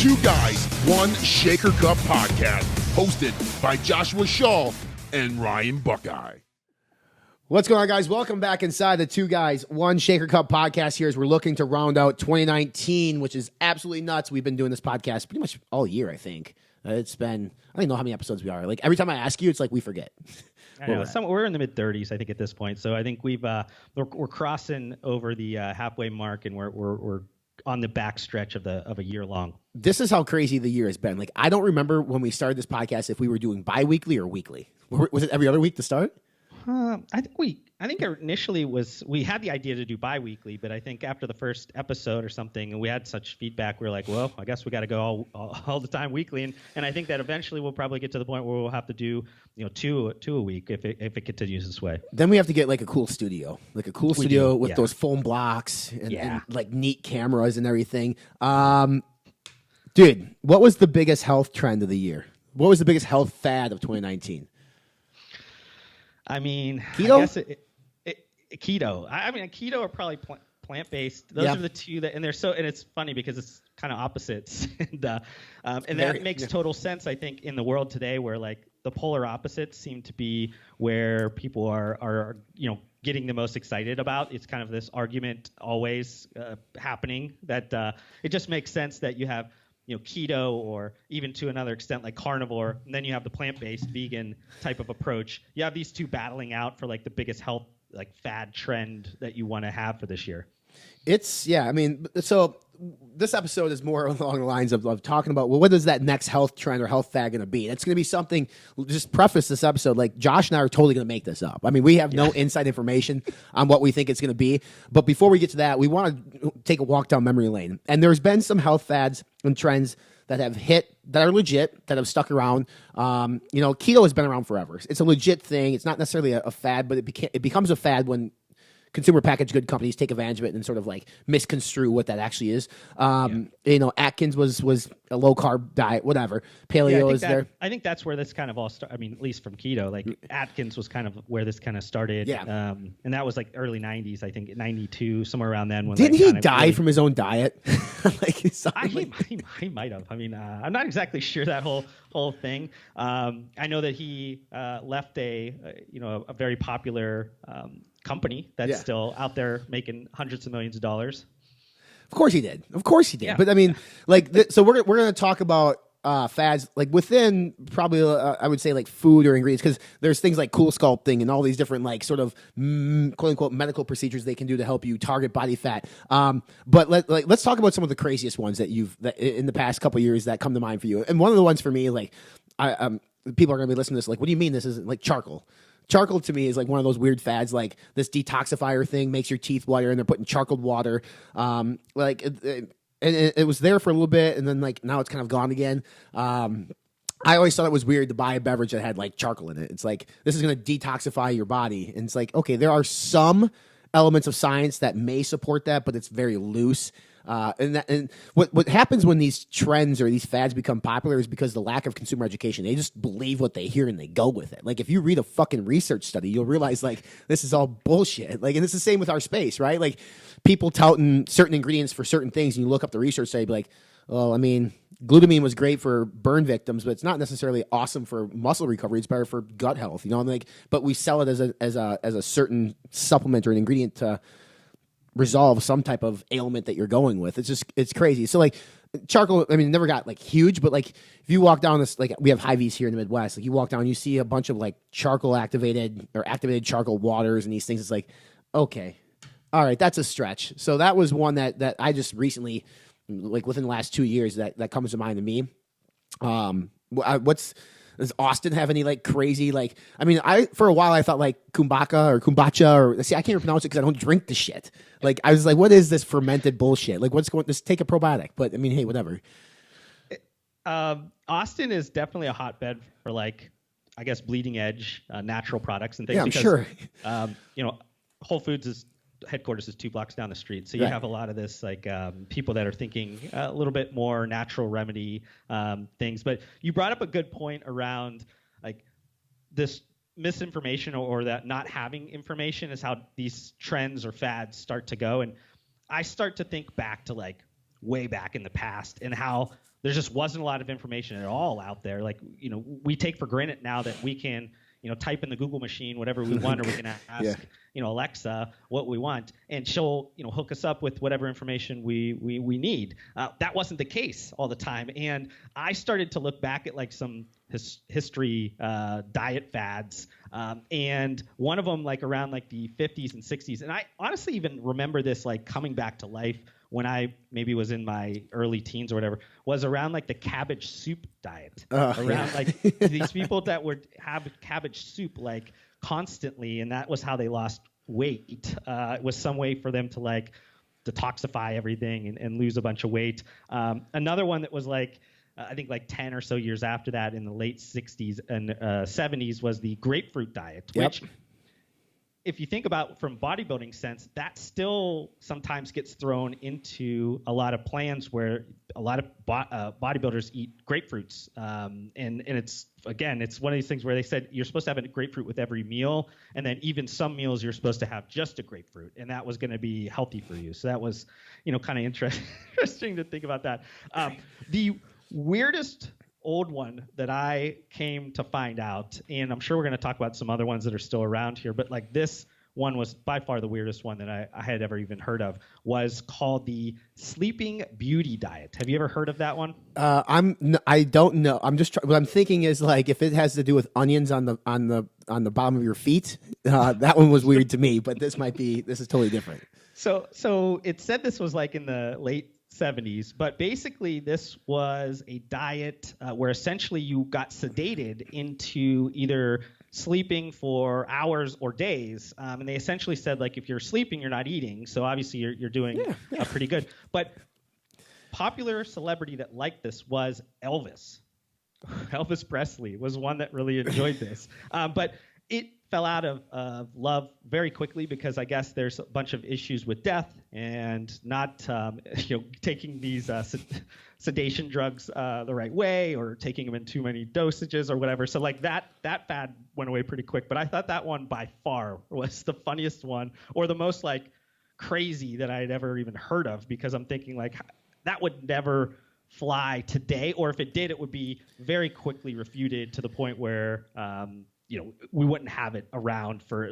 Two Guys, One Shaker Cup podcast, hosted by Joshua Shaw and Ryan Buckeye. What's going on, guys? Welcome back inside the Two Guys, One Shaker Cup podcast here as we're looking to round out 2019, which is absolutely nuts. We've been doing this podcast pretty much all year, I think. It's been, I don't know how many episodes we are. Like, every time I ask you, it's like we forget. I know. We're in the mid-30s, I think, at this point. So I think we're crossing over the halfway mark, and we're on the back stretch of a year long. This is how crazy the year has been. Like, I don't remember when we started this podcast if we were doing bi-weekly or weekly. Was it every other week to start? I think initially we had the idea to do bi-weekly, but I think after the first episode or something, and we had such feedback, we were like, well, I guess we got to go all the time weekly, and I think that eventually we'll probably get to the point where we'll have to do two a week if it continues this way. Then we have to get like a cool studio, with those foam blocks and like neat cameras and everything. Dude, what was the biggest health trend of the year? What was the biggest health fad of 2019? I mean, keto? I guess keto. I mean, keto are probably plant-based. Those are the two that, and it's funny because it's kind of opposites, and that makes total sense. I think in the world today, where like the polar opposites seem to be where people are getting the most excited about. It's kind of this argument always happening that it just makes sense that you have keto, or even to another extent like carnivore, and then you have the plant-based vegan type of approach. You have these two battling out for like the biggest health like fad trend that you want to have for this year. So this episode is more along the lines of talking about, well, what is that next health trend or health fad going to be? It's going to be something, just preface this episode, like Josh and I are totally going to make this up. I mean, we have no inside information on what we think it's going to be. But before we get to that, we want to take a walk down memory lane. And there's been some health fads and trends that have hit, that are legit, that have stuck around. Keto has been around forever. It's a legit thing. It's not necessarily a fad, but it becomes a fad when consumer packaged good companies take advantage of it and sort of like misconstrue what that actually is. Atkins was a low carb diet, whatever. Paleo is there. I think that's where this kind of all started. I mean, at least from keto, like Atkins was kind of where this kind of started. Yeah. And that was like early 90s, I think 92, somewhere around then. When Didn't he die from his own diet? He might have. I mean, I'm not exactly sure that whole thing. I know that he left a very popular company that's still out there making hundreds of millions of dollars. Of course he did. Yeah. But I mean, so we're going to talk about fads like within probably I would say like food or ingredients, because there's things like Cool Sculpting and all these different like sort of quote unquote medical procedures they can do to help you target body fat. But let's talk about some of the craziest ones that in the past couple of years that come to mind for you. And one of the ones for me, like people are going to be listening to this like, what do you mean this isn't like charcoal? Charcoal to me is like one of those weird fads, like this detoxifier thing makes your teeth whiter, and they're putting charcoal water. It was there for a little bit, and then like now it's kind of gone again. I always thought it was weird to buy a beverage that had like charcoal in it. It's like, this is going to detoxify your body, and it's like, okay, there are some elements of science that may support that, but it's very loose. And what happens when these trends or these fads become popular is because of the lack of consumer education. They just believe what they hear and they go with it. Like if you read a fucking research study, you'll realize like this is all bullshit. Like, and it's the same with our space, right? Like people touting certain ingredients for certain things, and you look up the research study, be like, well, I mean, glutamine was great for burn victims, but it's not necessarily awesome for muscle recovery. It's better for gut health, but we sell it as a certain supplement or an ingredient to resolve some type of ailment that you're going with. It's crazy. So like charcoal, I mean, it never got like huge, but like if you walk down this, like we have Hy-Vees here in the Midwest, like you walk down, you see a bunch of like charcoal activated charcoal waters and these things. It's like, okay, all right, that's a stretch. So that was one that I just recently, like within the last 2 years, that comes to mind to me. Does Austin have any like crazy, like, I mean, for a while I thought like kombucha I can't pronounce it because I don't drink the shit. Like I was like, what is this fermented bullshit? Like just take a probiotic. But I mean, hey, whatever. Austin is definitely a hotbed for like, I guess, bleeding edge natural products and things. Yeah, I'm sure. Whole Foods headquarters is 2 blocks down the street. So you have a lot of this like people that are thinking a little bit more natural remedy things. But you brought up a good point around like this misinformation or that not having information is how these trends or fads start to go. And I start to think back to like way back in the past and how there just wasn't a lot of information at all out there. Like, we take for granted now that we can, type in the Google machine whatever we want, or we can ask, Alexa what we want, and she'll, hook us up with whatever information we need. That wasn't the case all the time. And I started to look back at like some history diet fads, and one of them like around like the 50s and 60s. And I honestly even remember this like coming back to life when I maybe was in my early teens or whatever, was around like the cabbage soup diet. Like these people that would have cabbage soup like constantly, and that was how they lost weight. It was some way for them to like detoxify everything and lose a bunch of weight. Another one that was like, I think like 10 or so years after that in the late 60s and 70s was the grapefruit diet, which if you think about from bodybuilding sense, that still sometimes gets thrown into a lot of plans where a lot of bodybuilders eat grapefruits. And it's, again, it's one of these things where they said you're supposed to have a grapefruit with every meal, and then even some meals you're supposed to have just a grapefruit, and that was going to be healthy for you. So that was, kind of interesting to think about that. The weirdest old one that I came to find out, and I'm sure we're going to talk about some other ones that are still around here, but like this one was by far the weirdest one that I had ever even heard of, was called the Sleeping Beauty diet. Have you ever heard of that one? I don't know. I'm just what I'm thinking is like if it has to do with onions on the bottom of your feet, that one was weird to me, but this is totally different. So it said this was like in the late 70s, but basically this was a diet where essentially you got sedated into either sleeping for hours or days, and they essentially said like if you're sleeping you're not eating, so obviously you're doing pretty good. But popular celebrity that liked this was Elvis Presley was one that really enjoyed this, but it fell out of love very quickly because I guess there's a bunch of issues with death and not taking these sedation drugs the right way, or taking them in too many dosages or whatever. So like that fad went away pretty quick. But I thought that one by far was the funniest one, or the most like crazy that I had ever even heard of, because I'm thinking like that would never fly today, or if it did, it would be very quickly refuted to the point where we wouldn't have it around for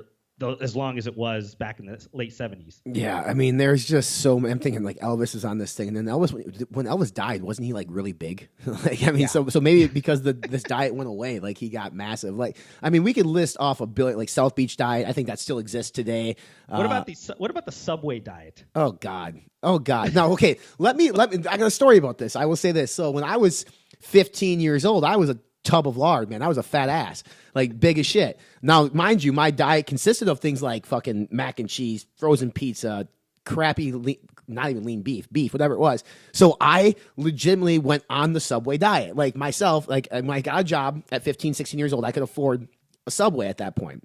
as long as it was back in the late 70s. Yeah, I mean, there's just so many. I'm thinking like Elvis is on this thing, and then Elvis, when Elvis died, wasn't he like really big? Like, I mean, so maybe because this diet went away, like he got massive. Like, I mean, we could list off a billion, like South Beach diet. I think that still exists today. What about the Subway diet? Oh God. No, okay. Let me. I got a story about this. I will say this. So when I was 15 years old, I was a tub of lard, man. I was a fat ass, like big as shit. Now, mind you, my diet consisted of things like fucking mac and cheese, frozen pizza, crappy, not even lean beef, whatever it was. So I legitimately went on the Subway diet. Like myself, like when I got a job at 15, 16 years old, I could afford a Subway at that point.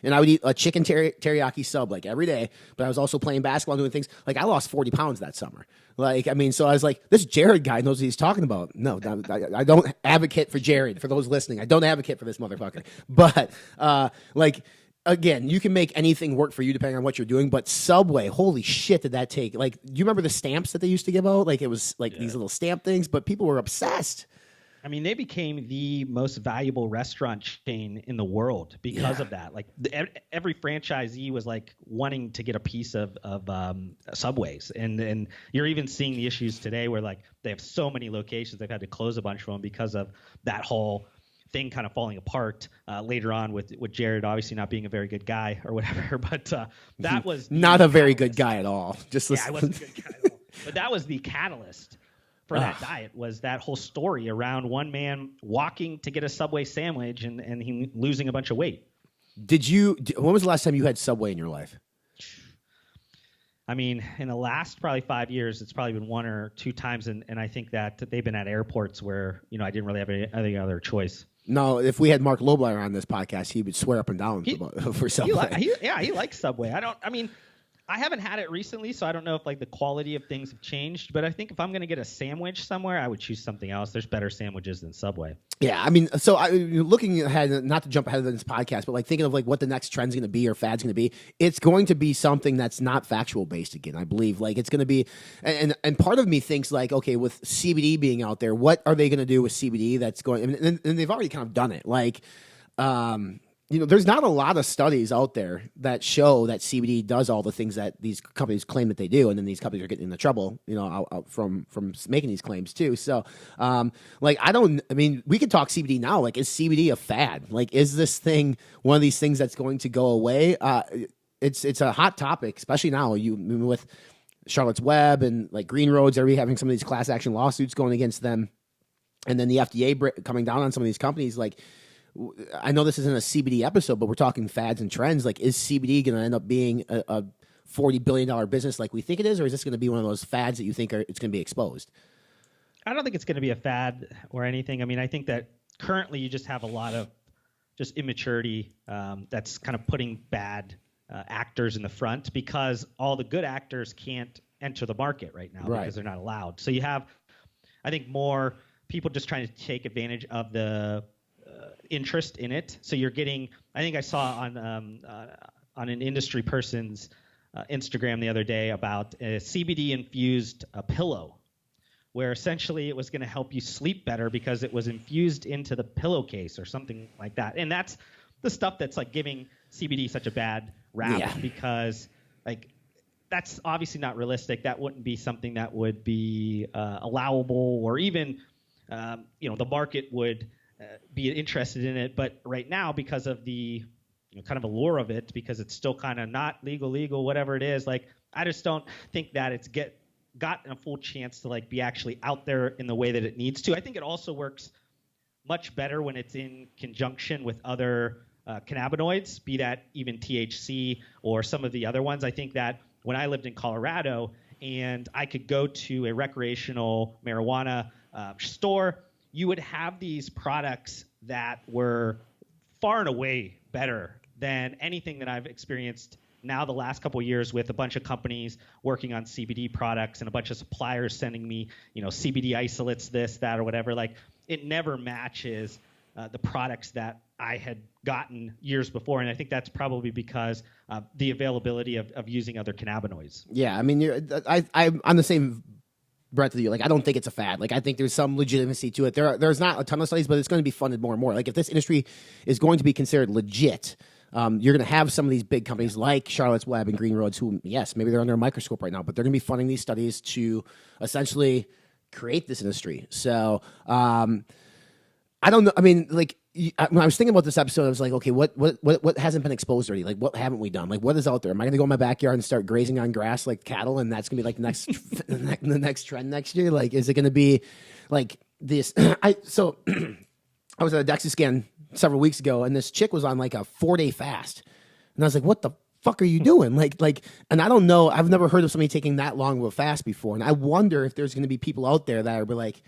And I would eat a chicken teriyaki sub like every day, but I was also playing basketball, doing things. Like I lost 40 pounds that summer. Like, I mean, so I was like, this Jared guy knows what he's talking about. No, I don't advocate for Jared. For those listening, I don't advocate for this motherfucker. But like, again, you can make anything work for you depending on what you're doing. But Subway, holy shit, did that take? Like, do you remember the stamps that they used to give out? Like, it was like these little stamp things, but people were obsessed. I mean, they became the most valuable restaurant chain in the world because of that. Like every franchisee was like wanting to get a piece of Subways, and you're even seeing the issues today where like they have so many locations they've had to close a bunch of them because of that whole thing kind of falling apart later on with Jared obviously not being a very good guy or whatever. But that was not a very good guy at all. I wasn't a good guy at all. But that was the catalyst for that diet, was that whole story around one man walking to get a Subway sandwich and he losing a bunch of weight. When was the last time you had Subway in your life? I mean, in the last probably 5 years, it's probably been one or two times, and I think that they've been at airports where, I didn't really have any other choice. No, if we had Mark Lobler on this podcast, he would swear up and down for Subway. He likes Subway. I haven't had it recently, so I don't know if like the quality of things have changed. But I think if I'm going to get a sandwich somewhere, I would choose something else. There's better sandwiches than Subway. Yeah, I mean, so looking ahead, not to jump ahead of this podcast, but like thinking of like what the next trend's going to be or fad's going to be, it's going to be something that's not factual based again. I believe like it's going to be, and part of me thinks like, okay, with CBD being out there, what are they going to do with CBD that's going? And they've already kind of done it, like. There's not a lot of studies out there that show that CBD does all the things that these companies claim that they do, and then these companies are getting into trouble, out from making these claims too. So, we could talk CBD now. Like, is CBD a fad? Like, is this thing one of these things that's going to go away? It's a hot topic, especially now. With Charlotte's Web and like Green Roads, are we having some of these class action lawsuits going against them, and then the FDA coming down on some of these companies, like. I know this isn't a CBD episode, but we're talking fads and trends. Like, is CBD going to end up being a $40 billion business like we think it is, or is this going to be one of those fads that you think it's going to be exposed? I don't think it's going to be a fad or anything. I mean, I think that currently you just have a lot of just immaturity that's kind of putting bad actors in the front because all the good actors can't enter the market right now because they're not allowed. So you have, I think, more people just trying to take advantage of the interest in it. So you're getting, I think I saw on an industry person's Instagram the other day about a CBD infused pillow, where essentially it was going to help you sleep better because it was infused into the pillowcase or something like that. And that's the stuff that's like giving CBD such a bad rap because like that's obviously not realistic. That wouldn't be something that would be allowable, or even the market would be interested in it. But right now, because of the kind of allure of it, because it's still kind of not legal, whatever it is, like I just don't think that it's gotten a full chance to like be actually out there in the way that it needs to. I think it also works much better when it's in conjunction with other cannabinoids, be that even THC or some of the other ones. I think that when I lived in Colorado and I could go to a recreational marijuana store, you would have these products that were far and away better than anything that I've experienced now the last couple of years with a bunch of companies working on CBD products and a bunch of suppliers sending me, CBD isolates, this, that, or whatever. Like, it never matches the products that I had gotten years before. And I think that's probably because the availability of using other cannabinoids. Yeah, I mean, I'm the same breadth of you. Like, I don't think it's a fad. Like, I think there's some legitimacy to it. There's not a ton of studies, but it's going to be funded more and more. Like, if this industry is going to be considered legit, you're going to have some of these big companies like Charlotte's Web and Green Roads who, yes, maybe they're under a microscope right now, but they're going to be funding these studies to essentially create this industry. So, I don't know. I mean, like, when I was thinking about this episode, I was like, okay, what hasn't been exposed already? Like, what haven't we done? Like, what is out there? Am I going to go in my backyard and start grazing on grass like cattle, and that's going to be like the next trend next year? Like, is it going to be like this? I was at a DEXA scan several weeks ago, and this chick was on like a 4-day fast, and I was like, what the fuck are you doing? Like, and I don't know. I've never heard of somebody taking that long of a fast before, and I wonder if there's going to be people out there that are like.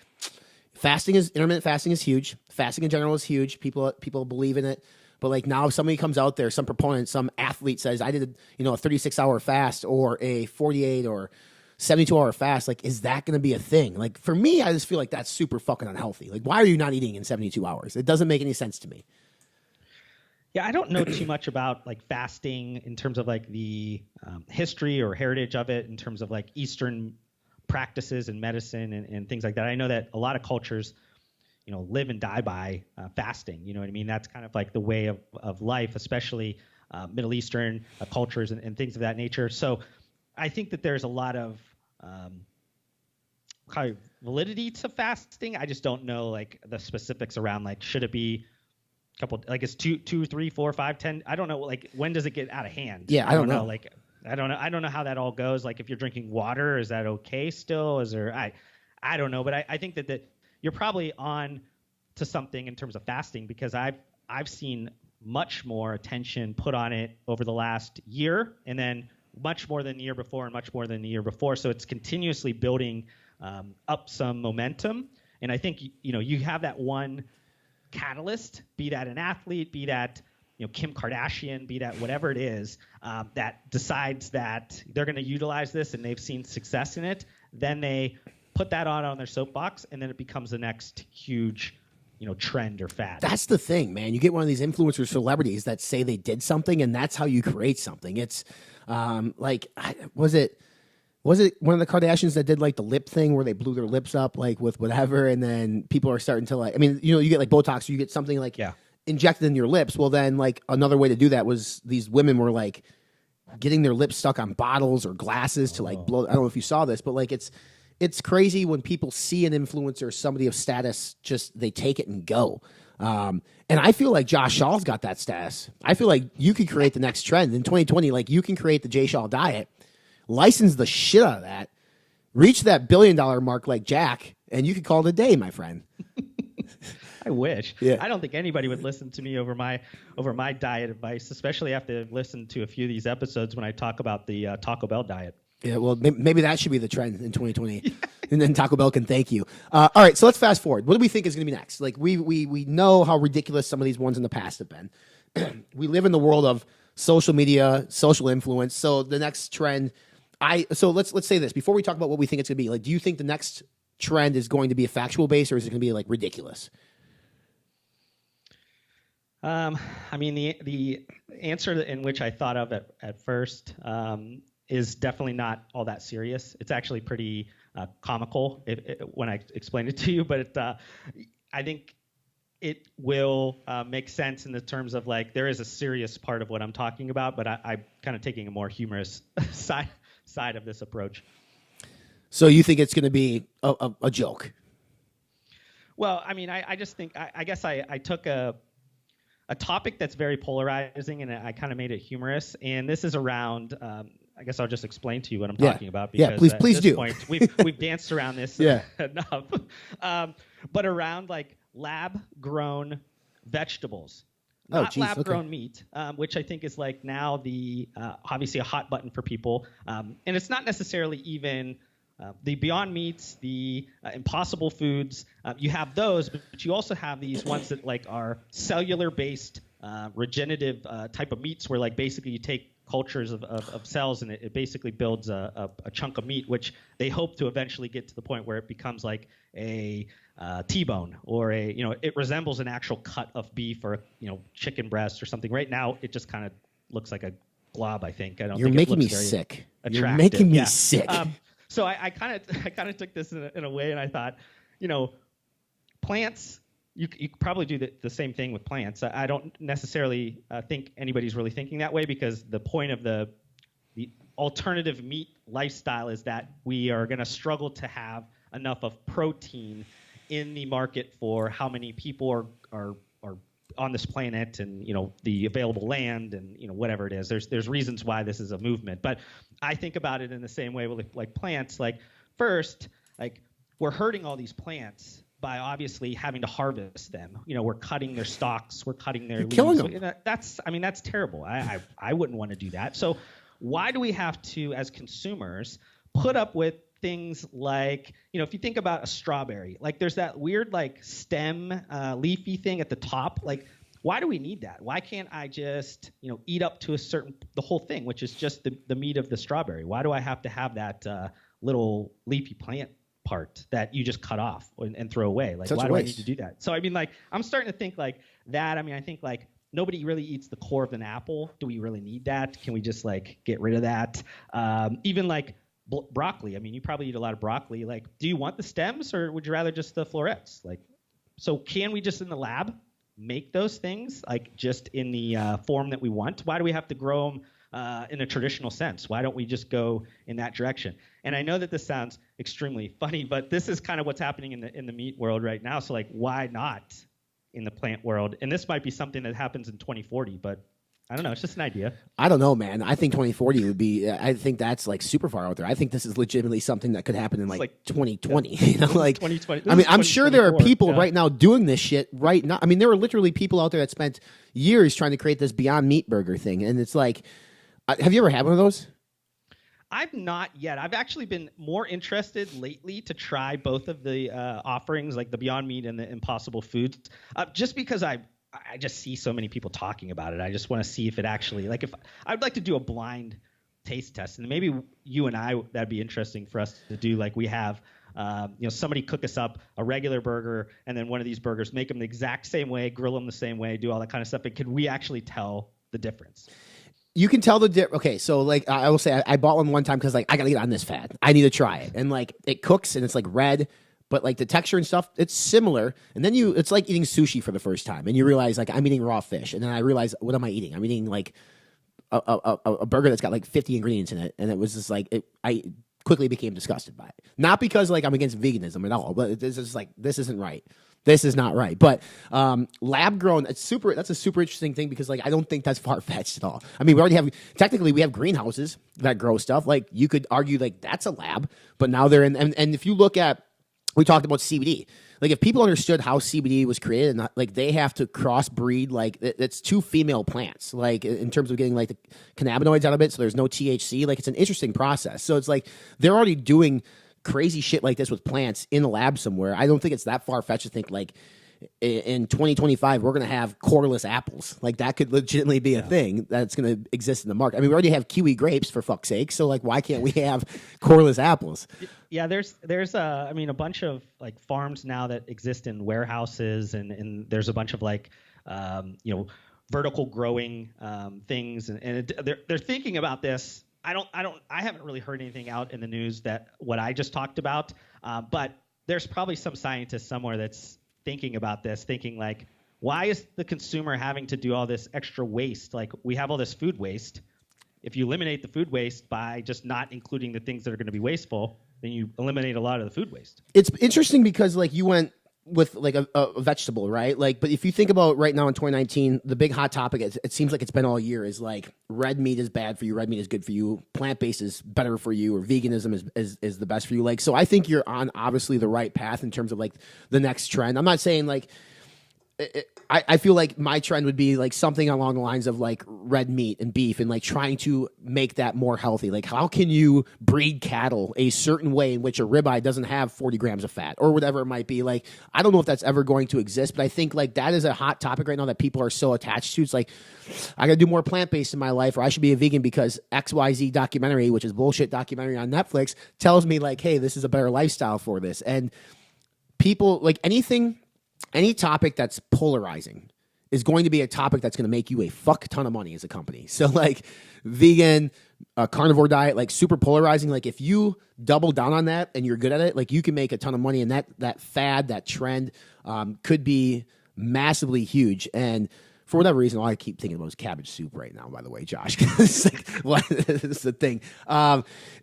Intermittent fasting is huge. Fasting in general is huge. People believe in it. But like now if somebody comes out there, some proponent, some athlete says, I did a 36-hour fast or a 48 or 72-hour fast, like, is that going to be a thing? Like, for me, I just feel like that's super fucking unhealthy. Like, why are you not eating in 72 hours? It doesn't make any sense to me. Yeah, I don't know too much about like fasting in terms of like the history or heritage of it in terms of like Eastern practices and medicine and things like that. I know that a lot of cultures, live and die by fasting. You know what I mean? That's kind of like the way of life, especially Middle Eastern cultures and things of that nature. So I think that there's a lot of kind of validity to fasting. I just don't know like the specifics around like, should it be a couple, like it's 2, 3, 4, 5, 10. I don't know. Like, when does it get out of hand? Yeah, I don't know. Like, I don't know how that all goes. Like, if you're drinking water, is that okay still? Is there, I don't know, but I think that you're probably on to something in terms of fasting, because I've seen much more attention put on it over the last year, and then much more than the year before and much more than the year before. So it's continuously building up some momentum. And I think, you have that one catalyst, be that an athlete, be that Kim Kardashian, be that whatever it is, that decides that they're going to utilize this and they've seen success in it, then they put that on their soapbox, and then it becomes the next huge trend or fad. That's the thing, man. You get one of these influencer celebrities that say they did something, and that's how you create something. It's was it one of the Kardashians that did like the lip thing where they blew their lips up like with whatever, and then people are starting to like, I mean, you get like Botox, you get something like injected in your lips. Well, then like another way to do that was these women were like getting their lips stuck on bottles or glasses to like blow. I don't know if you saw this, but like it's crazy when people see an influencer, somebody of status, just they take it and go. And I feel like Josh Shaw's got that status. I feel like you could create the next trend in 2020. Like you can create the Jay Shaw diet, license the shit out of that, reach that $1 billion mark like Jack, and you could call it a day, my friend. I wish. Yeah. I don't think anybody would listen to me over my diet advice, especially after listening to a few of these episodes when I talk about the Taco Bell diet. Yeah, well, maybe that should be the trend in 2020, and then Taco Bell can thank you. All right, so let's fast forward. What do we think is going to be next? Like we know how ridiculous some of these ones in the past have been. We live in the world of social media, social influence. So the next trend, let's say this before we talk about what we think it's going to be. Like, do you think the next trend is going to be a factual base, or is it going to be like ridiculous? I mean, the answer in which I thought of at first is definitely not all that serious. It's actually pretty comical when I explain it to you, but I think it will make sense in the terms of like there is a serious part of what I'm talking about, but I'm kind of taking a more humorous side of this approach. So you think it's going to be a joke? Well, I mean, I just think I guess I took a topic that's very polarizing and I kind of made it humorous, and this is around. I guess I'll just explain to you what I'm talking about because please at this do. point we've danced around this enough. But around like lab-grown vegetables, not lab-grown meat, which I think is like now the obviously a hot button for people, and it's not necessarily even the Beyond Meats, the Impossible Foods. You have those, but you also have these ones that like are cellular-based, regenerative type of meats, where like basically you take cultures of cells and it basically builds a chunk of meat, which they hope to eventually get to the point where it becomes like a T-bone or it resembles an actual cut of beef or chicken breast or something. Right now it just kind of looks like a glob. I think You're making me sick. You're making me sick. So I kind of took this in a way, and I thought, plants. You could probably do the same thing with plants. I don't necessarily think anybody's really thinking that way, because the point of the alternative meat lifestyle is that we are going to struggle to have enough of protein in the market for how many people are on this planet, and the available land, and whatever it is. There's reasons why this is a movement, but I think about it in the same way with like plants. Like first, like we're hurting all these plants by obviously having to harvest them. We're cutting their stalks, we're cutting their leaves. Killing them. That's terrible. I wouldn't want to do that. So why do we have to, as consumers, put up with things like, if you think about a strawberry, like there's that weird like stem leafy thing at the top. Like, why do we need that? Why can't I just, eat up to the whole thing, which is just the meat of the strawberry? Why do I have to have that little leafy plant part that you just cut off and throw away? Like, why do I need to do that? So I mean, like, I'm starting to think like that. I mean, I think like nobody really eats the core of an apple. Do we really need that? Can we just like get rid of that? Even like broccoli. I mean, you probably eat a lot of broccoli. Like, do you want the stems, or would you rather just the florets? Like, so can we just in the lab make those things like just in the form that we want? Why do we have to grow them in a traditional sense? Why don't we just go in that direction? And I know that this sounds extremely funny, but this is kind of what's happening in the meat world right now. So like, why not in the plant world? And this might be something that happens in 2040, but I don't know. It's just an idea. I don't know, man. I think 2040 would be. I think that's like super far out there. I think this is legitimately something that could happen in like 2020. Yeah. Like 2020. I mean, I'm sure there are people right now doing this shit right now. I mean, there are literally people out there that spent years trying to create this Beyond Meat burger thing, and it's like, have you ever had one of those? I've not yet. I've actually been more interested lately to try both of the offerings, like the Beyond Meat and the Impossible Foods, just because I I just see so many people talking about it. I just want to see if it actually, like, if I'd like to do a blind taste test, and maybe you and I, that'd be interesting for us to do. Like we have, somebody cook us up a regular burger and then one of these burgers, make them the exact same way, grill them the same way, do all that kind of stuff. But could we actually tell the difference? You can tell the okay, so like I will say I bought one time because like I gotta get on this fad. I need to try it, and like it cooks and it's like red, but like the texture and stuff, it's similar. And then it's like eating sushi for the first time, and you realize like I'm eating raw fish, and then I realize what am I eating? I'm eating like a burger that's got like 50 ingredients in it, and it was just like I quickly became disgusted by it. Not because like I'm against veganism at all, but it's just like this isn't right. This is not right. But lab grown, that's a super interesting thing because like I don't think that's far fetched at all. I mean, we have greenhouses that grow stuff. Like you could argue like that's a lab, but now they're in. And if you look at, we talked about CBD. Like if people understood how CBD was created, and like they have to crossbreed, like it's two female plants, like in terms of getting like the cannabinoids out of it, so there's no THC. Like it's an interesting process. So it's like they're already doing crazy shit like this with plants in a lab somewhere. I don't think it's that far fetched to think like in 2025 we're going to have coreless apples. Like that could legitimately be a thing that's going to exist in the market. I mean, we already have kiwi grapes for fuck's sake, so like why can't we have coreless apples? Yeah, there's a bunch of like farms now that exist in warehouses, and there's a bunch of like vertical growing things, and they're thinking about this. I haven't really heard anything out in the news that what I just talked about, but there's probably some scientist somewhere that's thinking about this, thinking like, why is the consumer having to do all this extra waste? Like we have all this food waste. If you eliminate the food waste by just not including the things that are going to be wasteful, then you eliminate a lot of the food waste. It's interesting because like you went with like a vegetable, right? Like, but if you think about right now in 2019, the big hot topic, it seems like it's been all year, is like red meat is bad for you, red meat is good for you, plant-based is better for you, or veganism is the best for you. Like, so I think you're on obviously the right path in terms of like the next trend. I'm not saying like, I feel like my trend would be like something along the lines of like red meat and beef and like trying to make that more healthy. Like how can you breed cattle a certain way in which a ribeye doesn't have 40 grams of fat or whatever it might be? Like, I don't know if that's ever going to exist, but I think like that is a hot topic right now that people are so attached to. It's like, I got to do more plant-based in my life, or I should be a vegan because XYZ documentary, which is bullshit documentary on Netflix, tells me like, hey, this is a better lifestyle for this. And people like any topic that's polarizing is going to be a topic that's going to make you a fuck ton of money as a company. So like vegan, carnivore diet, like super polarizing. Like if you double down on that and you're good at it, like you can make a ton of money, and that fad, that trend could be massively huge. And for whatever reason, all I keep thinking about is cabbage soup right now, by the way, Josh. It's like, what is the thing?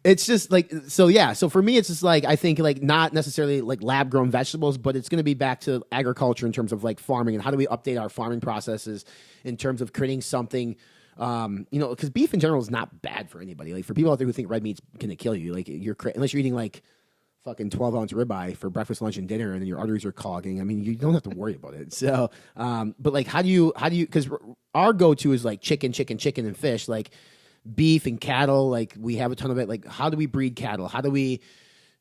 It's just like, so yeah. So for me, it's just like, I think like not necessarily like lab grown vegetables, but it's going to be back to agriculture in terms of like farming and how do we update our farming processes in terms of creating something, because beef in general is not bad for anybody. Like for people out there who think red meat's going to kill you, like unless you're eating like fucking 12-ounce ribeye for breakfast, lunch, and dinner, and then your arteries are clogging. I mean, you don't have to worry about it. So, but like, how do you? Because our go-to is like chicken, and fish. Like beef and cattle. Like we have a ton of it. Like, how do we breed cattle? What do we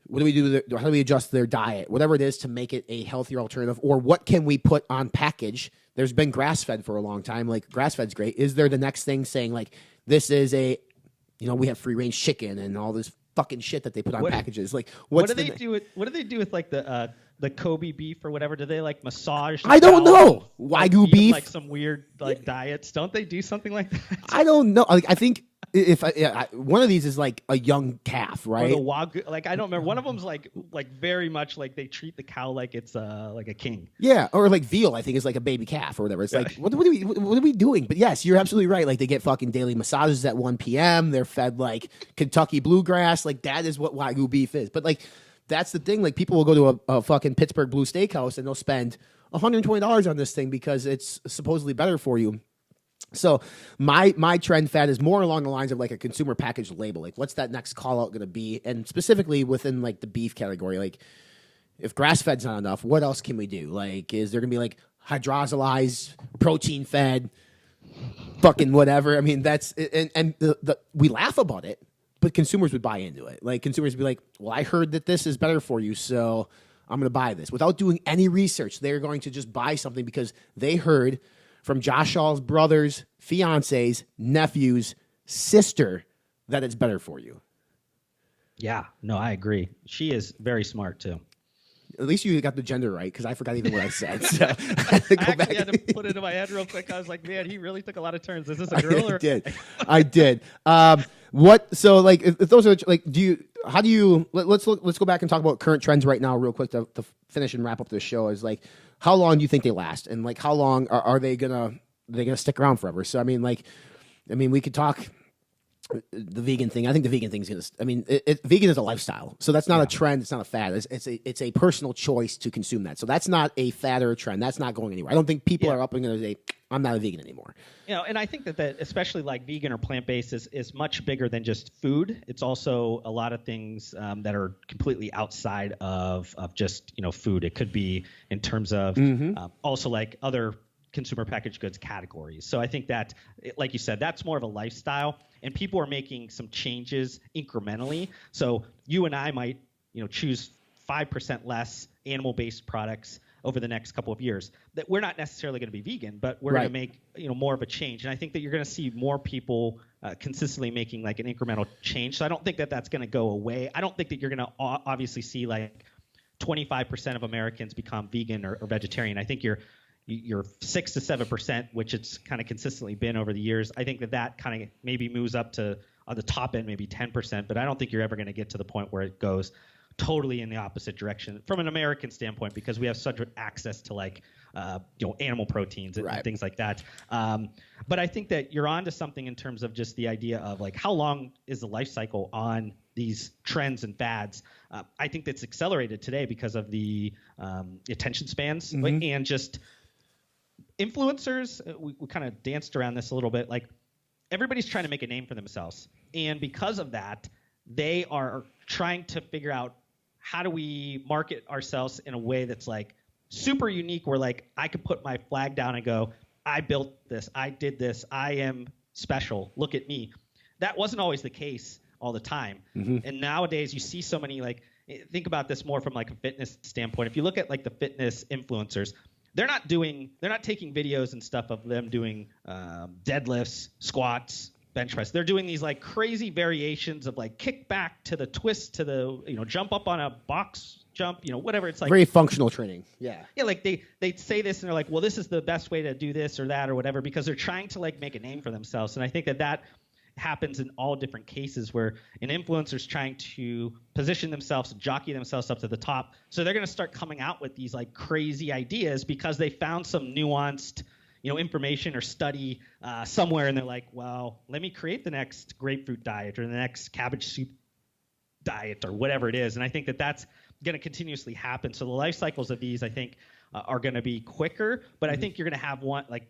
do? How do we adjust their diet? Whatever it is to make it a healthier alternative, or what can we put on package? There's been grass-fed for a long time. Like grass-fed's great. Is there the next thing saying like this is we have free-range chicken and all this fucking shit that they put on packages? Like what do they do with like the Kobe beef or whatever? Do they like massage? I don't know. Wagyu beef, like some weird like diets. Don't they do something like that? I don't know. Like I think if one of these is like a young calf, right? Or the Wagyu, like I don't remember. One of them's like very much like they treat the cow like it's like a king. Yeah, or like veal, I think is like a baby calf or whatever. It's like what are we doing? But yes, you're absolutely right. Like they get fucking daily massages at 1 p.m. They're fed like Kentucky bluegrass. Like that is what Wagyu beef is. But like that's the thing. Like people will go to a fucking Pittsburgh Blue Steakhouse and they'll spend $120 on this thing because it's supposedly better for you. So my trend fad is more along the lines of like a consumer package label. Like what's that next call out going to be? And specifically within like the beef category, like if grass fed's not enough, what else can we do? Like, is there going to be like hydrolyzed, protein fed, fucking whatever? I mean, that's, and we laugh about it, but consumers would buy into it. Like consumers would be like, well, I heard that this is better for you, so I'm going to buy this. Without doing any research, they're going to just buy something because they heard from Josh Shaw's brothers, fiancés, nephews, sister that it's better for you. Yeah, no, I agree. She is very smart too. At least you got the gender right, because I forgot even what I said. So I had to I actually had to put it in my head real quick. I was like, man, he really took a lot of turns. Is this a girl? I did. What? So like, if those are like, let's go back and talk about current trends right now, real quick, to finish and wrap up the show. Is like, how long do you think they last, and like, how long are they gonna stick around forever? So I mean, we could talk the vegan thing. I think the vegan thing is going to, I mean, vegan is a lifestyle. So that's not a trend. It's not a fad. It's a personal choice to consume that. So that's not a fad or a trend. That's not going anywhere. I don't think people are up and going to say, I'm not a vegan anymore. And I think that especially like vegan or plant-based is much bigger than just food. It's also a lot of things that are completely outside of just, food. It could be in terms of also like other consumer packaged goods categories. So I think that, like you said, that's more of a lifestyle, and people are making some changes incrementally. So you and I might, choose 5% less animal-based products over the next couple of years. That we're not necessarily going to be vegan, but we're going to make, more of a change. And I think that you're going to see more people consistently making like an incremental change. So I don't think that that's going to go away. I don't think that you're going to obviously see like 25% of Americans become vegan or vegetarian. I think you're 6 to 7%, which it's kind of consistently been over the years. I think that kind of maybe moves up to, on the top end, maybe 10%, but I don't think you're ever going to get to the point where it goes totally in the opposite direction from an American standpoint, because we have such access to like, animal proteins and things like that. But I think that you're onto something in terms of just the idea of like, how long is the life cycle on these trends and fads? I think that's accelerated today because of the attention spans and just influencers. We kind of danced around this a little bit. Like, everybody's trying to make a name for themselves. And because of that, they are trying to figure out, how do we market ourselves in a way that's like super unique, where like I could put my flag down and go, I built this, I did this, I am special, look at me. That wasn't always the case all the time. And nowadays you see so many, like, think about this more from like a fitness standpoint. If you look at like the fitness influencers, they're not taking videos and stuff of them doing deadlifts, squats, bench press. They're doing these like crazy variations of like kick back to the twist to the, jump up on a box jump, whatever. It's like very functional training. Yeah. Yeah. Like they say this and they're like, well, this is the best way to do this or that or whatever, because they're trying to like make a name for themselves. And I think that happens in all different cases, where an influencer's trying to position themselves, jockey themselves up to the top. So they're going to start coming out with these like crazy ideas because they found some nuanced, information or study somewhere, and they're like, well, let me create the next grapefruit diet or the next cabbage soup diet or whatever it is. And I think that that's going to continuously happen. So the life cycles of these, I think, are going to be quicker, but I think you're going to have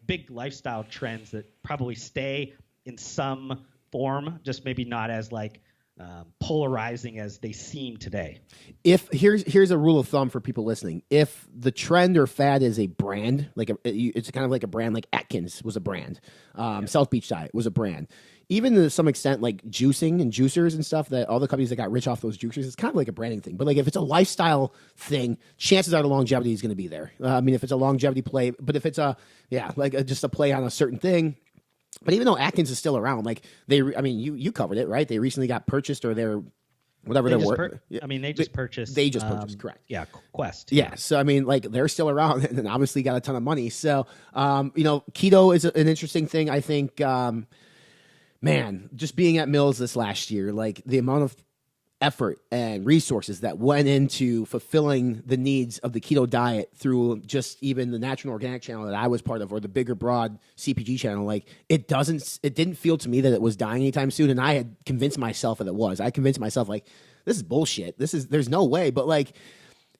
big lifestyle trends that probably stay in some form, just maybe not as like polarizing as they seem today. If here's a rule of thumb for people listening: if the trend or fad is a brand, like it's kind of like a brand, like Atkins was a brand, South Beach Diet was a brand. Even to some extent, like juicing and juicers and stuff, that all the companies that got rich off those juicers, it's kind of like a branding thing. But like, if it's a lifestyle thing, chances are the longevity is going to be there. If it's a longevity play, but if it's just a play on a certain thing. But even though Atkins is still around, like you covered it, right? They recently got purchased, or they're whatever they're worth. They just purchased. They just purchased, correct? Yeah, Quest. Yeah. So they're still around, and obviously got a ton of money. So keto is an interesting thing. I think, just being at Mills this last year, like the amount of effort and resources that went into fulfilling the needs of the keto diet through just even the natural and organic channel that I was part of, or the bigger broad CPG channel, like it didn't feel to me that it was dying anytime soon. And I had convinced myself that it was. I convinced myself like, this is bullshit. There's no way. But like,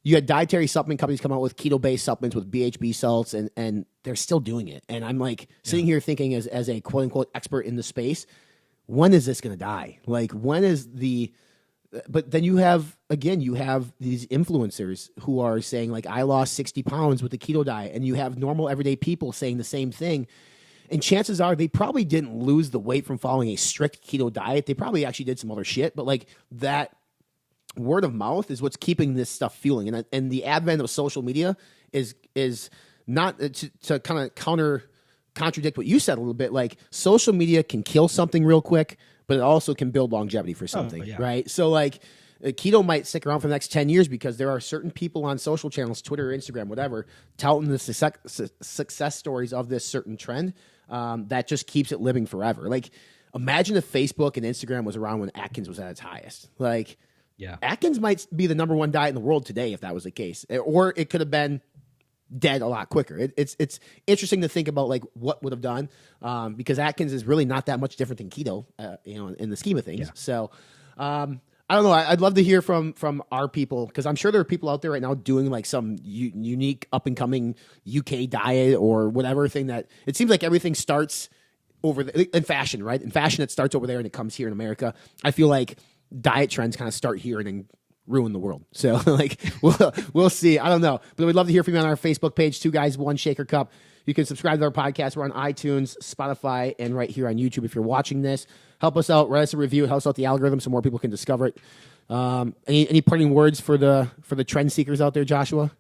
you had dietary supplement companies come out with keto-based supplements with BHB salts, and they're still doing it. And I'm like sitting here thinking as a quote unquote expert in the space, when is this going to die? Like, when is but then you have these influencers who are saying like, I lost 60 pounds with the keto diet, and you have normal everyday people saying the same thing. And chances are they probably didn't lose the weight from following a strict keto diet. They probably actually did some other shit, but like that word of mouth is what's keeping this stuff fueling. And the advent of social media is not to kind of counter contradict what you said a little bit. Like social media can kill something real quick, but it also can build longevity for something, right? So like keto might stick around for the next 10 years because there are certain people on social channels, Twitter, Instagram, whatever, touting the success stories of this certain trend that just keeps it living forever. Like imagine if Facebook and Instagram was around when Atkins was at its highest. Like Atkins might be the number one diet in the world today if that was the case. Or it could have been dead a lot quicker. It's interesting to think about like what would have done because Atkins is really not that much different than keto, in the scheme of things. Yeah. So I don't know. I'd love to hear from our people because I'm sure there are people out there right now doing like some unique up and coming UK diet or whatever thing that it seems like everything starts over in fashion, right? In fashion, it starts over there and it comes here in America. I feel like diet trends kind of start here and then ruin the world. So like we'll see. I don't know, but we'd love to hear from you on our Facebook page, 2 Guys 1 Shaker Cup. You can subscribe to our podcast. We're on iTunes, Spotify, and right here on YouTube. If you're watching this, help us out. Write us a review. It helps out the algorithm so more people can discover it. Any parting words for the trend seekers out there, Joshua?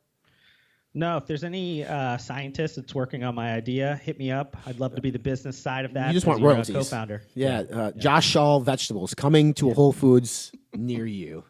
No, if there's any scientist that's working on my idea, hit me up. I'd love to be the business side of that. You just want royalties. Co-founder. Yeah, Josh Shaw Vegetables coming to a Whole Foods near you.